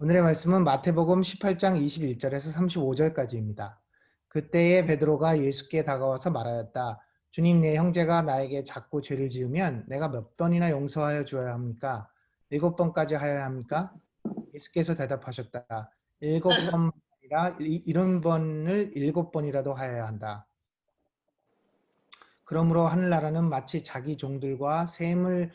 오늘의 말씀은 마태복음 18장 21절에서 35절까지입니다. 그때에 베드로가 예수께 다가와서 말하였다. 주님, 내 형제가 나에게 자꾸 죄를 지으면 내가 몇 번이나 용서하여 주어야 합니까? 7번까지 하여야 합니까? 예수께서 대답하셨다. 7번이 아니라 70번을 7번이라도 하여야 한다. 그러므로 하늘나라는 마치 자기 종들과 셈을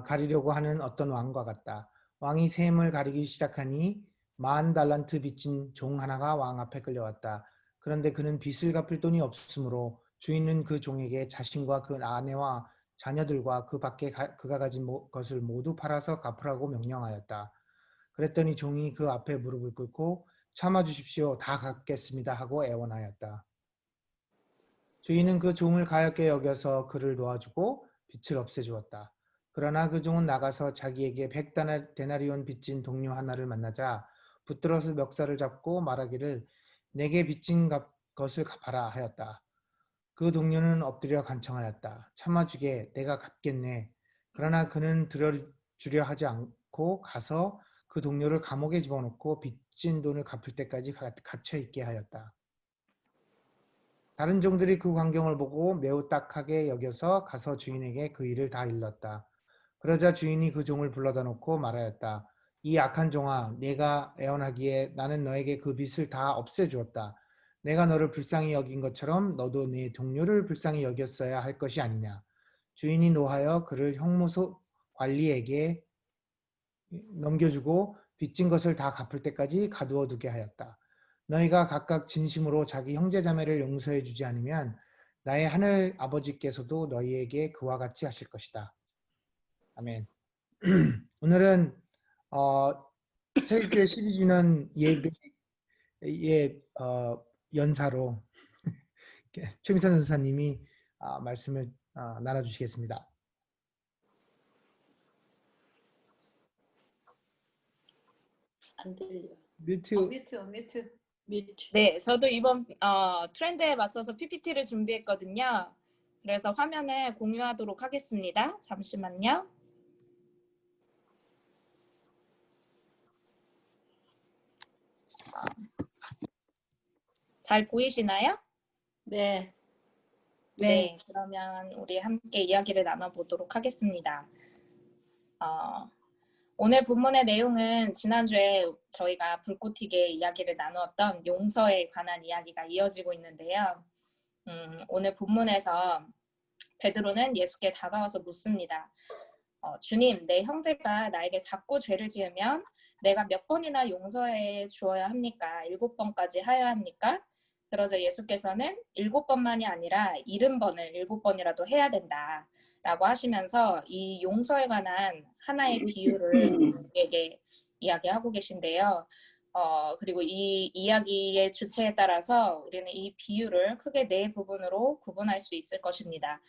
가리려고 하는 어떤 왕과 같다. 왕이 셈을 가리기 시작하니 10,000달란트 빚진 종 하나가 왕 앞에 끌려왔다. 그런데 그는 빚을 갚을 돈이 없으므로 주인은 그 종에게 자신과 그 아내와 자녀들과 그 밖에 그가 가진 것을 모두 팔아서 갚으라고 명령하였다. 그랬더니 종이 그 앞에 무릎을 꿇고 참아 주십시오. 다 갚겠습니다 하고 애원하였다. 주인은 그 종을 가엾게 여겨서 그를 놓아주고 빚을 없애주었다. 그러나 그 종은 나가서 자기에게 100데나리온 빚진 동료 하나를 만나자 붙들어서 멱살을 잡고 말하기를 내게 빚진 것을 갚아라 하였다. 그 동료는 엎드려 간청하였다. 참아주게 내가 갚겠네. 그러나 그는 들어주려 하지 않고 가서 그 동료를 감옥에 집어넣고 빚진 돈을 갚을 때까지 갇혀 있게 하였다. 다른 종들이 그 광경을 보고 매우 딱하게 여겨서 가서 주인에게 그 일을 다 일렀다. 그러자 주인이 그 종을 불러다 놓고 말하였다. 이 악한 종아, 내가 애원하기에 나는 너에게 그 빚을 다 없애주었다. 내가 너를 불쌍히 여긴 것처럼 너도 네 동료를 불쌍히 여겼어야 할 것이 아니냐. 주인이 노하여 그를 형무소 관리에게 넘겨주고 빚진 것을 다 갚을 때까지 가두어 두게 하였다. 너희가 각각 진심으로 자기 형제자매를 용서해 주지 않으면 나의 하늘 아버지께서도 너희에게 그와 같이 하실 것이다. 아멘. 오늘은 세일교회 12주년 예배의 연사로 최미선 전사님이 말씀을 나눠주시겠습니다. 안 들려. 뮤트. 뮤트. 네, 저도 이번 트렌드에 맞춰서 PPT를 준비했거든요. 그래서 화면을 공유하도록 하겠습니다. 잠시만요. 잘 보이시나요? 네. 네, 그러면 우리 함께 이야기를 나눠보도록 하겠습니다. 오늘 본문의 내용은 지난주에 저희가 불꽃 튀게 이야기를 나누었던 용서에 관한 이야기가 이어지고 있는데요. 오늘 본문에서 베드로는 예수께 다가와서 묻습니다. 주님, 내 형제가 나에게 자꾸 죄를 지으면 내가 몇 번이나 용서해 주어야 합니까? 7번까지 하여야 합니까? 그러자 예수께서는 7번만이 아니라 70번을 7번이라도 해야 된다 라고 하시면서 이 용서에 관한 하나의 비유를 우리에게 이야기하고 계신데요. 그리고 이 이야기의 주체에 따라서 우리는 이 비유를 크게 네 부분으로 구분할 수 있을 것입니다.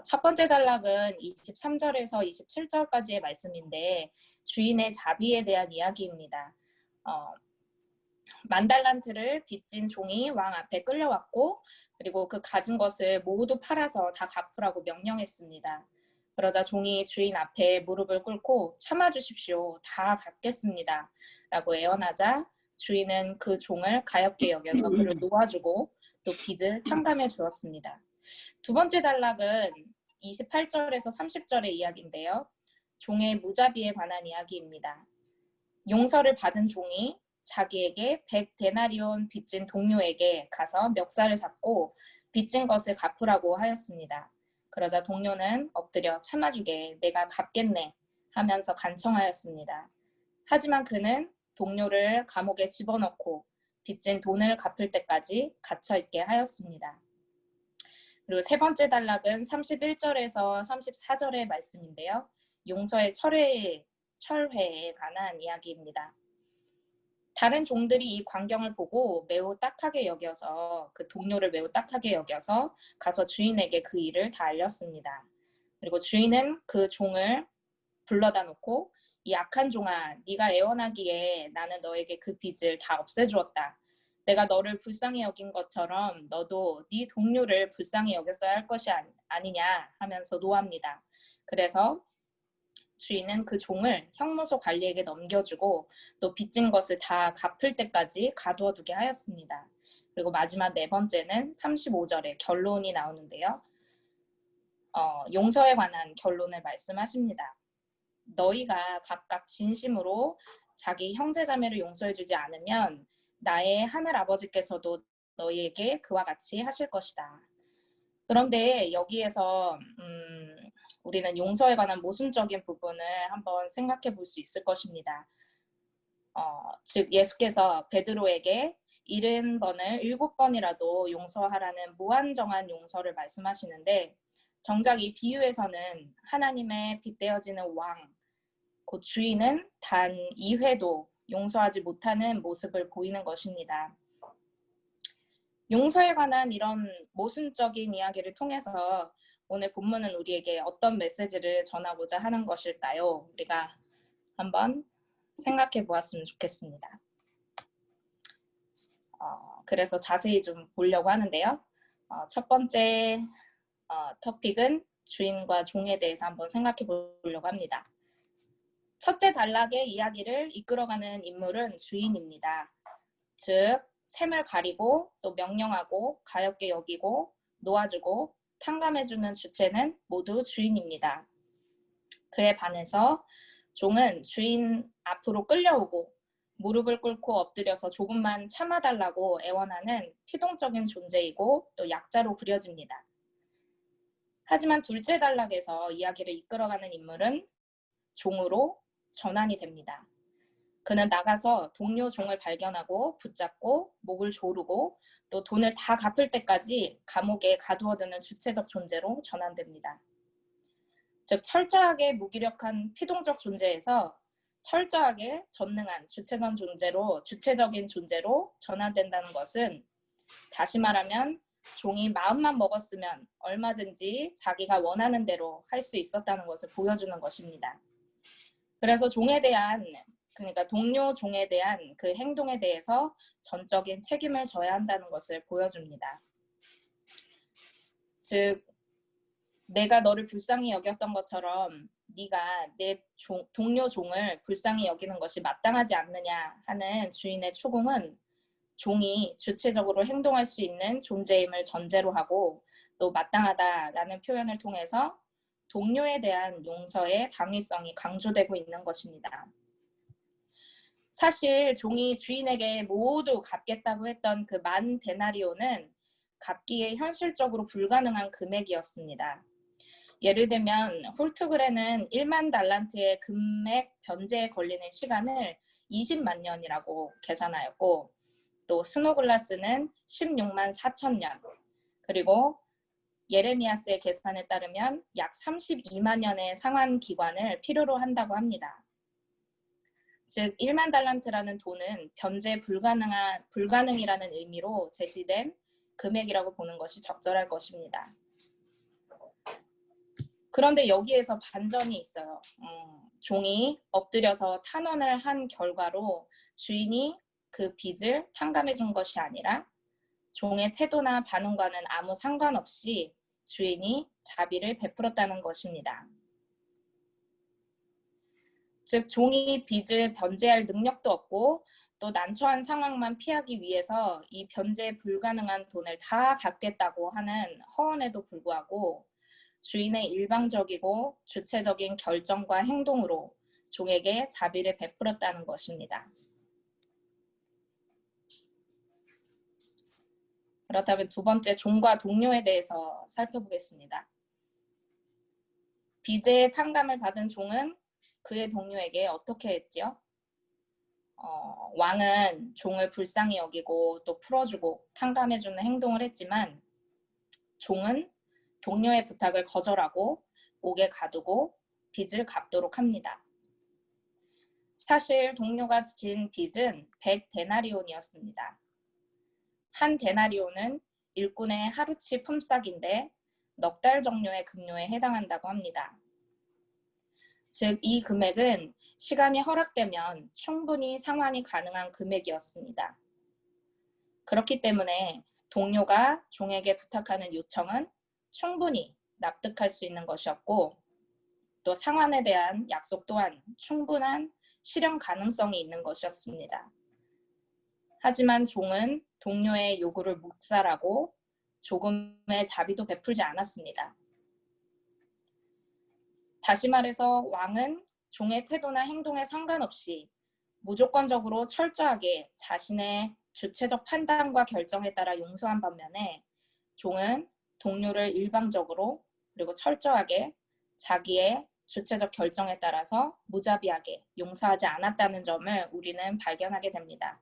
첫 번째 단락은 23절에서 27절까지의 말씀인데 주인의 자비에 대한 이야기입니다. 10,000달란트를 빚진 종이 왕 앞에 끌려왔고 그리고 그 가진 것을 모두 팔아서 다 갚으라고 명령했습니다. 그러자 종이 주인 앞에 무릎을 꿇고 참아주십시오. 다 갚겠습니다. 라고 애원하자 주인은 그 종을 가엾게 여겨서 그를 놓아주고 또 빚을 탕감해 주었습니다. 두 번째 단락은 28절에서 30절의 이야기인데요. 종의 무자비에 관한 이야기입니다. 용서를 받은 종이 자기에게 100데나리온 빚진 동료에게 가서 멱살을 잡고 빚진 것을 갚으라고 하였습니다. 그러자 동료는 엎드려 참아주게 내가 갚겠네 하면서 간청하였습니다. 하지만 그는 동료를 감옥에 집어넣고 빚진 돈을 갚을 때까지 갇혀있게 하였습니다. 그리고 세 번째 단락은 31절에서 34절의 말씀인데요. 용서의 철회에 관한 이야기입니다. 다른 종들이 이 광경을 보고 매우 딱하게 여겨서 그 동료를 매우 딱하게 여겨서 가서 주인에게 그 일을 다 알렸습니다. 그리고 주인은 그 종을 불러다 놓고 이 악한 종아, 네가 애원하기에 나는 너에게 그 빚을 다 없애주었다. 내가 너를 불쌍히 여긴 것처럼 너도 네 동료를 불쌍히 여겼어야 할 것이 아니냐 하면서 노합니다. 그래서 주인은 그 종을 형무소 관리에게 넘겨주고 또 빚진 것을 다 갚을 때까지 가두어 두게 하였습니다. 그리고 마지막 네 번째는 35절에 결론이 나오는데요. 용서에 관한 결론을 말씀하십니다. 너희가 각각 진심으로 자기 형제자매를 용서해주지 않으면 나의 하늘 아버지께서도 너희에게 그와 같이 하실 것이다. 그런데 여기에서 우리는 용서에 관한 모순적인 부분을 한번 생각해 볼 수 있을 것입니다. 즉 예수께서 베드로에게 70번을 7번이라도 용서하라는 무한정한 용서를 말씀하시는데 정작 이 비유에서는 하나님의 빗대어지는 왕, 곧 주인은 단 2회도 용서하지 못하는 모습을 보이는 것입니다. 용서에 관한 이런 모순적인 이야기를 통해서 오늘 본문은 우리에게 어떤 메시지를 전하고자 하는 것일까요? 우리가 한번 생각해 보았으면 좋겠습니다. 그래서 자세히 좀 보려고 하는데요. 첫 번째 토픽은 주인과 종에 대해서 한번 생각해 보려고 합니다. 첫째 단락의 이야기를 이끌어가는 인물은 주인입니다. 즉 셈을 가리고 또 명령하고 가엾게 여기고 놓아주고 탕감해주는 주체는 모두 주인입니다. 그에 반해서 종은 주인 앞으로 끌려오고 무릎을 꿇고 엎드려서 조금만 참아달라고 애원하는 피동적인 존재이고 또 약자로 그려집니다. 하지만 둘째 단락에서 이야기를 이끌어가는 인물은 종으로 전환이 됩니다. 그는 나가서 동료 종을 발견하고 붙잡고 목을 조르고 또 돈을 다 갚을 때까지 감옥에 가두어두는 주체적 존재로 전환됩니다. 즉 철저하게 무기력한 피동적 존재에서 철저하게 전능한 주체적인 존재로 전환된다는 것은 다시 말하면 종이 마음만 먹었으면 얼마든지 자기가 원하는 대로 할 수 있었다는 것을 보여주는 것입니다. 그래서 그러니까 동료 종에 대한 그 행동에 대해서 전적인 책임을 져야 한다는 것을 보여줍니다. 즉 내가 너를 불쌍히 여겼던 것처럼 네가 내 동료 종을 불쌍히 여기는 것이 마땅하지 않느냐 하는 주인의 추궁은 종이 주체적으로 행동할 수 있는 존재임을 전제로 하고 또 마땅하다라는 표현을 통해서 동료에 대한 용서의 당위성이 강조되고 있는 것입니다. 사실 종이 주인에게 모두 갚겠다고 했던 그 10,000데나리오는 갚기에 현실적으로 불가능한 금액이었습니다. 예를 들면 홀트그레는 10,000 달란트의 금액 변제에 걸리는 시간을 200,000 년이라고 계산하였고 또 스노글라스는 164,000년 그리고 예레미야스의 계산에 따르면 약 32만 년의 상환 기간을 필요로 한다고 합니다. 즉 10,000 달란트라는 돈은 변제 불가능이라는 의미로 제시된 금액이라고 보는 것이 적절할 것입니다. 그런데 여기에서 반전이 있어요. 종이 엎드려서 탄원을 한 결과로 주인이 그 빚을 탕감해 준 것이 아니라 종의 태도나 반응과는 아무 상관없이 주인이 자비를 베풀었다는 것입니다. 즉 종이 빚을 변제할 능력도 없고 또 난처한 상황만 피하기 위해서 이 변제 불가능한 돈을 다 갚겠다고 하는 허언에도 불구하고 주인의 일방적이고 주체적인 결정과 행동으로 종에게 자비를 베풀었다는 것입니다. 그렇다면 두 번째, 종과 동료에 대해서 살펴보겠습니다. 빚의 탕감을 받은 종은 그의 동료에게 어떻게 했지요? 왕은 종을 불쌍히 여기고 또 풀어주고 탕감해주는 행동을 했지만 종은 동료의 부탁을 거절하고 옥에 가두고 빚을 갚도록 합니다. 사실 동료가 진 빚은 100데나리온이었습니다. 한 데나리온은 일꾼의 하루치 품삯인데 넉 달 정도의 급료에 해당한다고 합니다. 즉, 이 금액은 시간이 허락되면 충분히 상환이 가능한 금액이었습니다. 그렇기 때문에 동료가 종에게 부탁하는 요청은 충분히 납득할 수 있는 것이었고 또 상환에 대한 약속 또한 충분한 실현 가능성이 있는 것이었습니다. 하지만 종은 동료의 요구를 묵살하고 조금의 자비도 베풀지 않았습니다. 다시 말해서 왕은 종의 태도나 행동에 상관없이 무조건적으로 철저하게 자신의 주체적 판단과 결정에 따라 용서한 반면에 종은 동료를 일방적으로 그리고 철저하게 자기의 주체적 결정에 따라서 무자비하게 용서하지 않았다는 점을 우리는 발견하게 됩니다.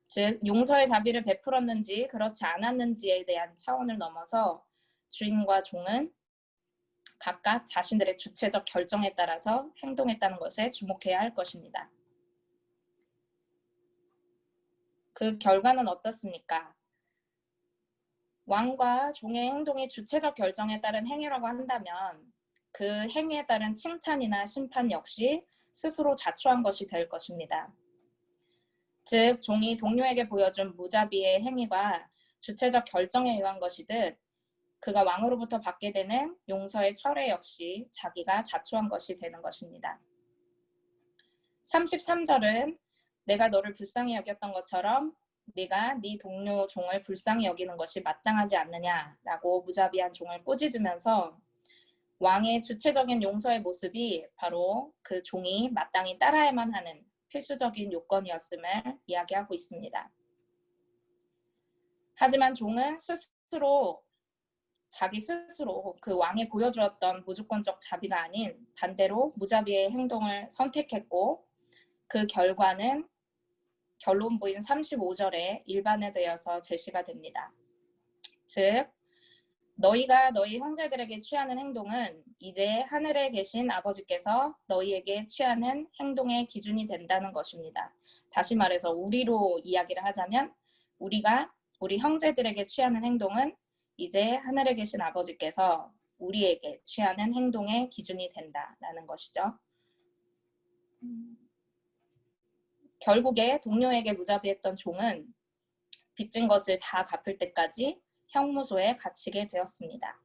즉, 용서의 자비를 베풀었는지 그렇지 않았는지에 대한 차원을 넘어서 주인과 종은 각각 자신들의 주체적 결정에 따라서 행동했다는 것에 주목해야 할 것입니다. 그 결과는 어떻습니까? 왕과 종의 행동이 주체적 결정에 따른 행위라고 한다면 그 행위에 따른 칭찬이나 심판 역시 스스로 자초한 것이 될 것입니다. 즉, 종이 동료에게 보여준 무자비의 행위가 주체적 결정에 의한 것이듯 그가 왕으로부터 받게 되는 용서의 철회 역시 자기가 자초한 것이 되는 것입니다. 33절은 내가 너를 불쌍히 여겼던 것처럼 네가 네 동료 종을 불쌍히 여기는 것이 마땅하지 않느냐라고 무자비한 종을 꾸짖으면서 왕의 주체적인 용서의 모습이 바로 그 종이 마땅히 따라야만 하는 필수적인 요건이었음을 이야기하고 있습니다. 하지만 종은 자기 스스로 그 왕에 보여주었던 무조건적 자비가 아닌 반대로 무자비의 행동을 선택했고 그 결과는 결론부인 35절에 일반화되어서 제시가 됩니다. 즉, 너희가 너희 형제들에게 취하는 행동은 이제 하늘에 계신 아버지께서 너희에게 취하는 행동의 기준이 된다는 것입니다. 다시 말해서 우리로 이야기를 하자면 우리가 우리 형제들에게 취하는 행동은 이제 하늘에 계신 아버지께서 우리에게 취하는 행동의 기준이 된다라는 것이죠. 결국에 동료에게 무자비했던 종은 빚진 것을 다 갚을 때까지 형무소에 갇히게 되었습니다.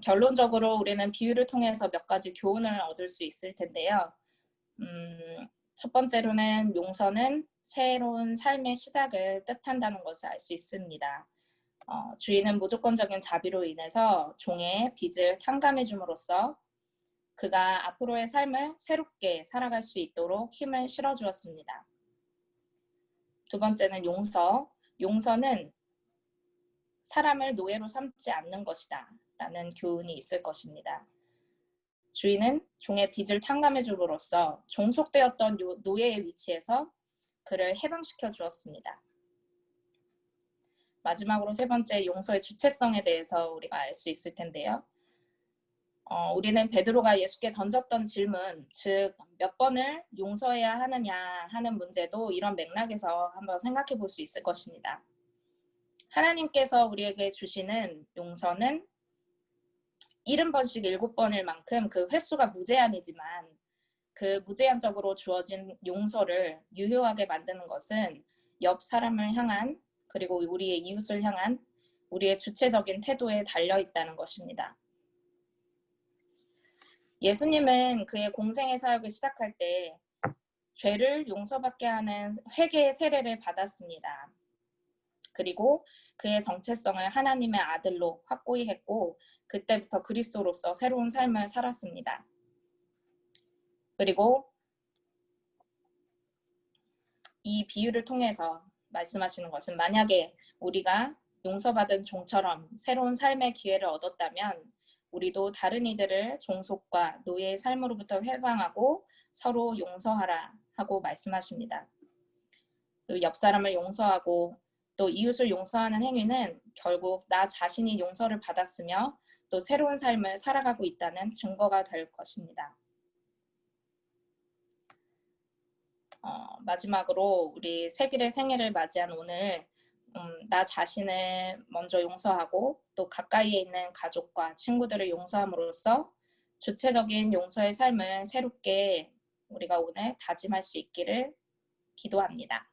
결론적으로 우리는 비유를 통해서 몇 가지 교훈을 얻을 수 있을 텐데요. 첫 번째로는 용서는 새로운 삶의 시작을 뜻한다는 것을 알 수 있습니다. 주인은 무조건적인 자비로 인해서 종의 빚을 탕감해 줌으로써 그가 앞으로의 삶을 새롭게 살아갈 수 있도록 힘을 실어주었습니다. 두 번째는 용서. 용서는 사람을 노예로 삼지 않는 것이다 라는 교훈이 있을 것입니다. 주인은 종의 빚을 탕감해 줌으로써 종속되었던 노예의 위치에서 그를 해방시켜 주었습니다. 마지막으로 세 번째, 용서의 주체성에 대해서 우리가 알 수 있을 텐데요. 우리는 베드로가 예수께 던졌던 질문, 즉 몇 번을 용서해야 하느냐 하는 문제도 이런 맥락에서 한번 생각해 볼 수 있을 것입니다. 하나님께서 우리에게 주시는 용서는 70번씩 7번일 만큼 그 횟수가 무제한이지만 그 무제한적으로 주어진 용서를 유효하게 만드는 것은 옆 사람을 향한 그리고 우리의 이웃을 향한 우리의 주체적인 태도에 달려 있다는 것입니다. 예수님은 그의 공생의 사역을 시작할 때 죄를 용서받게 하는 회개의 세례를 받았습니다. 그리고 그의 정체성을 하나님의 아들로 확고히 했고 그때부터 그리스도로서 새로운 삶을 살았습니다. 그리고 이 비유를 통해서 말씀하시는 것은 만약에 우리가 용서받은 종처럼 새로운 삶의 기회를 얻었다면 우리도 다른 이들을 종속과 노예의 삶으로부터 해방하고 서로 용서하라 하고 말씀하십니다. 옆 사람을 용서하고 또 이웃을 용서하는 행위는 결국 나 자신이 용서를 받았으며 또 새로운 삶을 살아가고 있다는 증거가 될 것입니다. 마지막으로 우리 세길의 생일을 맞이한 오늘 나 자신을 먼저 용서하고 또 가까이에 있는 가족과 친구들을 용서함으로써 주체적인 용서의 삶을 새롭게 우리가 오늘 다짐할 수 있기를 기도합니다.